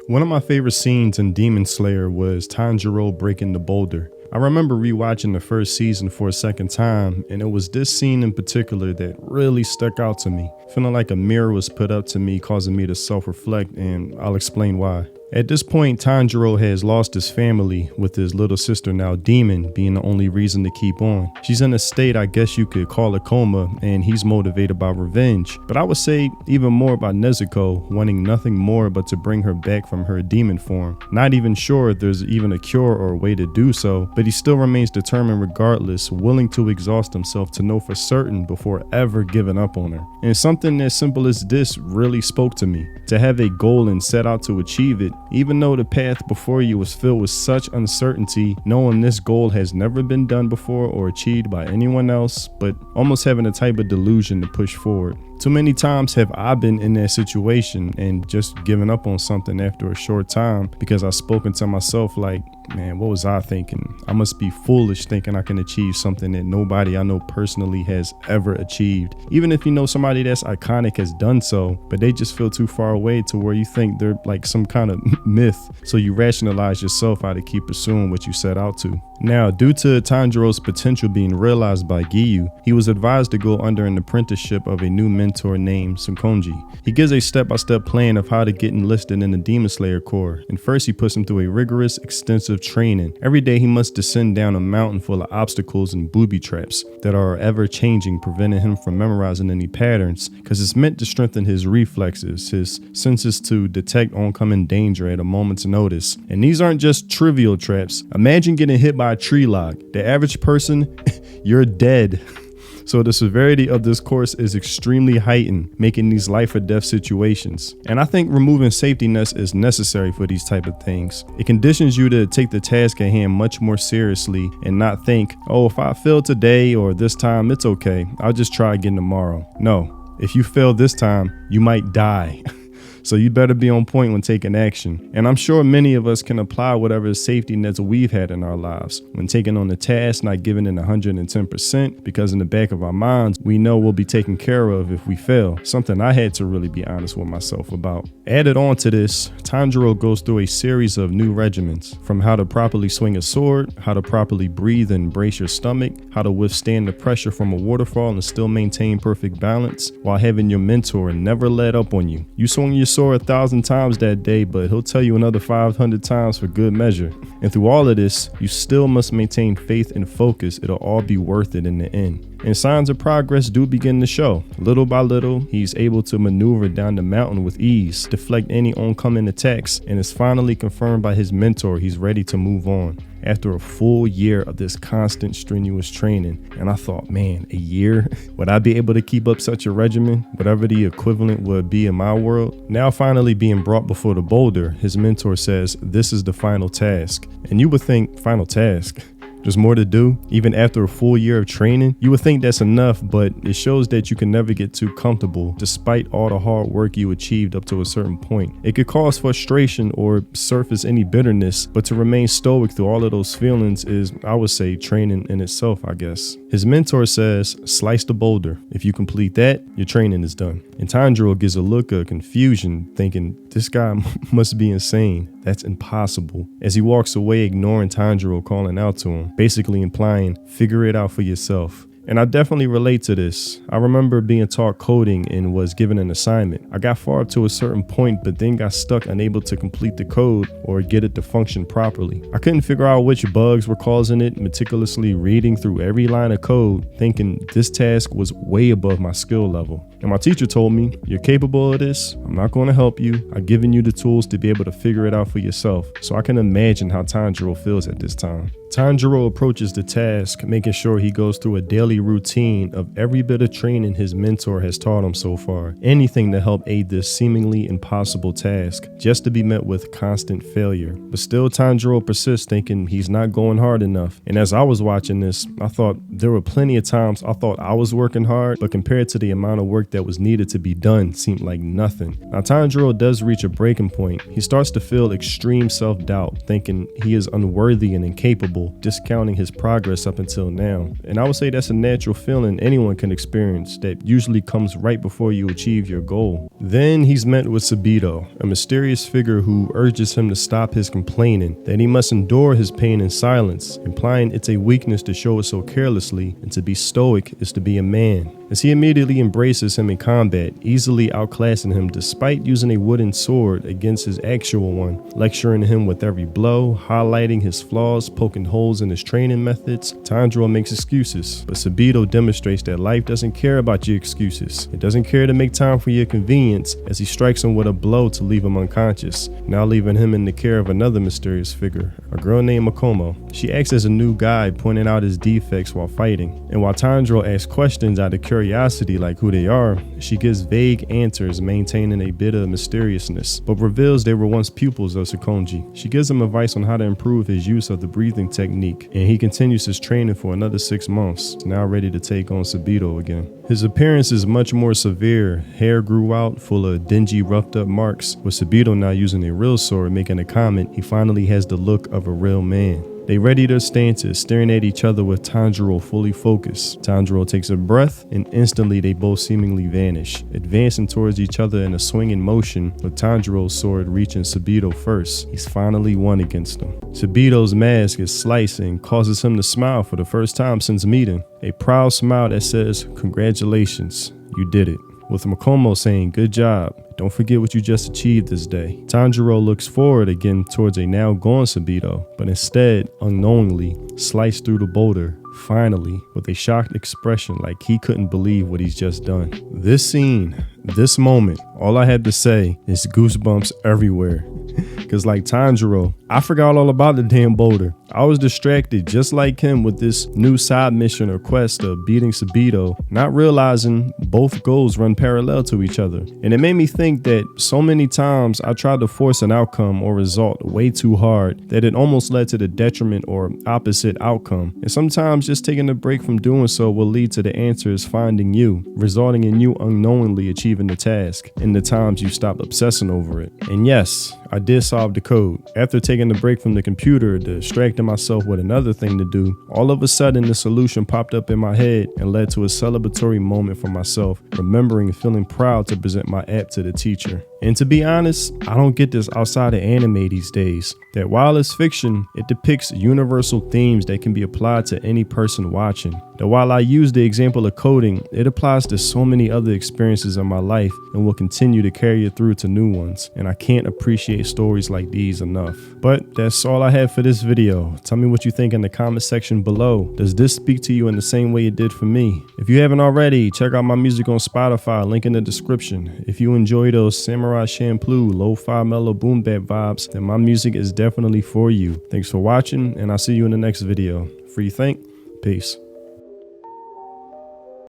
One of my favorite scenes in Demon Slayer was Tanjiro breaking the boulder. I remember rewatching the first season for a second time, and it was this scene in particular that really stuck out to me, feeling like a mirror was put up to me, causing me to self-reflect, and I'll explain why. At this point, Tanjiro has lost his family, with his little sister, now Demon, being the only reason to keep on. She's in a state I guess you could call a coma, and he's motivated by revenge. But I would say even more by Nezuko, wanting nothing more but to bring her back from her demon form. Not even sure if there's even a cure or a way to do so, but he still remains determined regardless, willing to exhaust himself to know for certain before ever giving up on her. And something as simple as this really spoke to me. To have a goal and set out to achieve it, even though the path before you was filled with such uncertainty, knowing this goal has never been done before or achieved by anyone else, but almost having a type of delusion to push forward. Too many times have I been in that situation and just given up on something after a short time because I've spoken to myself like, man, what was I thinking? I must be foolish thinking I can achieve something that nobody I know personally has ever achieved. Even if you know somebody that's iconic has done so, but they just feel too far away to where you think they're like some kind of myth. So you rationalize yourself how to keep pursuing what you set out to. Now, due to Tanjiro's potential being realized by Giyu, he was advised to go under an apprenticeship of a new mentor named Sunkonji. He gives a step-by-step plan of how to get enlisted in the Demon Slayer Corps, and first he puts him through a rigorous, extensive training. Every day he must descend down a mountain full of obstacles and booby traps that are ever-changing, preventing him from memorizing any patterns, because it's meant to strengthen his reflexes, his senses to detect oncoming danger at a moment's notice. And these aren't just trivial traps. Imagine getting hit by a tree log. The average person, you're dead. So the severity of this course is extremely heightened, making these life or death situations. And I think removing safety nets is necessary for these type of things. It conditions you to take the task at hand much more seriously and not think, oh, if I fail today or this time, it's okay. I'll just try again tomorrow. No, if you fail this time, you might die. So you better be on point when taking action. And I'm sure many of us can apply whatever safety nets we've had in our lives. When taking on the task, not giving it 110%, because in the back of our minds, we know we'll be taken care of if we fail. Something I had to really be honest with myself about. Added on to this, Tanjiro goes through a series of new regimens, from how to properly swing a sword, how to properly breathe and brace your stomach, how to withstand the pressure from a waterfall and still maintain perfect balance, while having your mentor never let up on you. You swung your sword 1,000 times that day, but he'll tell you another 500 times for good measure. And through all of this, you still must maintain faith and focus. It'll all be worth it in the end. And signs of progress do begin to show. Little by little, he's able to maneuver down the mountain with ease, deflect any oncoming attacks, and is finally confirmed by his mentor he's ready to move on. After a full year of this constant strenuous training, and I thought, man, a year? Would I be able to keep up such a regimen? Whatever the equivalent would be in my world? Now finally being brought before the boulder, his mentor says, this is the final task. And you would think, final task? There's more to do. Even after a full year of training, you would think that's enough, but it shows that you can never get too comfortable despite all the hard work you achieved up to a certain point. It could cause frustration or surface any bitterness, but to remain stoic through all of those feelings is, I would say, training in itself, I guess. His mentor says, slice the boulder. If you complete that, your training is done. And Tanjiro gives a look of confusion, thinking, this guy must be insane. That's impossible. As he walks away, ignoring Tanjiro calling out to him, basically implying, figure it out for yourself. And I definitely relate to this. I remember being taught coding and was given an assignment. I got far up to a certain point, but then got stuck unable to complete the code or get it to function properly. I couldn't figure out which bugs were causing it, meticulously reading through every line of code, thinking this task was way above my skill level. And my teacher told me, you're capable of this. I'm not going to help you. I've given you the tools to be able to figure it out for yourself. So I can imagine how Tanjiro feels at this time. Tanjiro approaches the task, making sure he goes through a daily routine of every bit of training his mentor has taught him so far. Anything to help aid this seemingly impossible task, just to be met with constant failure. But still Tanjiro persists, thinking he's not going hard enough. And as I was watching this, I thought there were plenty of times I thought I was working hard, but compared to the amount of work that was needed to be done, seemed like nothing. Now Tanjiro does reach a breaking point. He starts to feel extreme self-doubt, thinking he is unworthy and incapable, goal, discounting his progress up until now. And I would say that's a natural feeling anyone can experience that usually comes right before you achieve your goal. Then he's met with Sabito, a mysterious figure who urges him to stop his complaining, that he must endure his pain in silence, implying it's a weakness to show it so carelessly, and to be stoic is to be a man. As he immediately embraces him in combat, easily outclassing him despite using a wooden sword against his actual one, lecturing him with every blow, highlighting his flaws, poking holes in his training methods. Tanjiro makes excuses, but Sabito demonstrates that life doesn't care about your excuses. It doesn't care to make time for your convenience, as he strikes him with a blow to leave him unconscious, now leaving him in the care of another mysterious figure, a girl named Makomo. She acts as a new guide, pointing out his defects while fighting, and while Tanjiro asks questions out of curiosity like who they are, she gives vague answers, maintaining a bit of mysteriousness, but reveals they were once pupils of Sakonji. She gives him advice on how to improve his use of the breathing technique, and he continues his training for another 6 months, now ready to take on Sabito again. His appearance is much more severe. Hair grew out, full of dingy, roughed up marks, with Sabito now using a real sword, making a comment he finally has the look of a real man. They ready their stances, staring at each other with Tanjiro fully focused. Tanjiro takes a breath, and instantly they both seemingly vanish, advancing towards each other in a swinging motion, with Tanjiro's sword reaching Sabito first. He's finally won against him. Sabito's mask is sliced and causes him to smile for the first time since meeting. A proud smile that says, "Congratulations, you did it," with Makomo saying, "Good job. Don't forget what you just achieved this day." Tanjiro looks forward again towards a now gone Sabito, but instead, unknowingly, sliced through the boulder, finally, with a shocked expression like he couldn't believe what he's just done. This scene, this moment, all I had to say is goosebumps everywhere. Cause like Tanjiro, I forgot all about the damn boulder. I was distracted just like him with this new side mission or quest of beating Sabito, not realizing both goals run parallel to each other. And it made me think that so many times I tried to force an outcome or result way too hard that it almost led to the detriment or opposite outcome. And sometimes just taking a break from doing so will lead to the answers finding you, resulting in you unknowingly achieving the task in the times you stop obsessing over it. And yes, I did solve the code. After taking a break from the computer, distracting myself with another thing to do, all of a sudden the solution popped up in my head and led to a celebratory moment for myself, remembering and feeling proud to present my app to the teacher. And to be honest, I don't get this outside of anime these days, that while it's fiction, it depicts universal themes that can be applied to any person watching. That while I use the example of coding, it applies to so many other experiences in my life and will continue to carry it through to new ones. And I can't appreciate stories like these enough. But that's all I have for this video. Tell me what you think in the comment section below. Does this speak to you in the same way it did for me? If you haven't already, check out my music on Spotify, link in the description. If you enjoy those Samurai Champloo, lo-fi mellow boom bap vibes, then my music is definitely for you. Thanks for watching, and I'll see you in the next video. Free think, peace.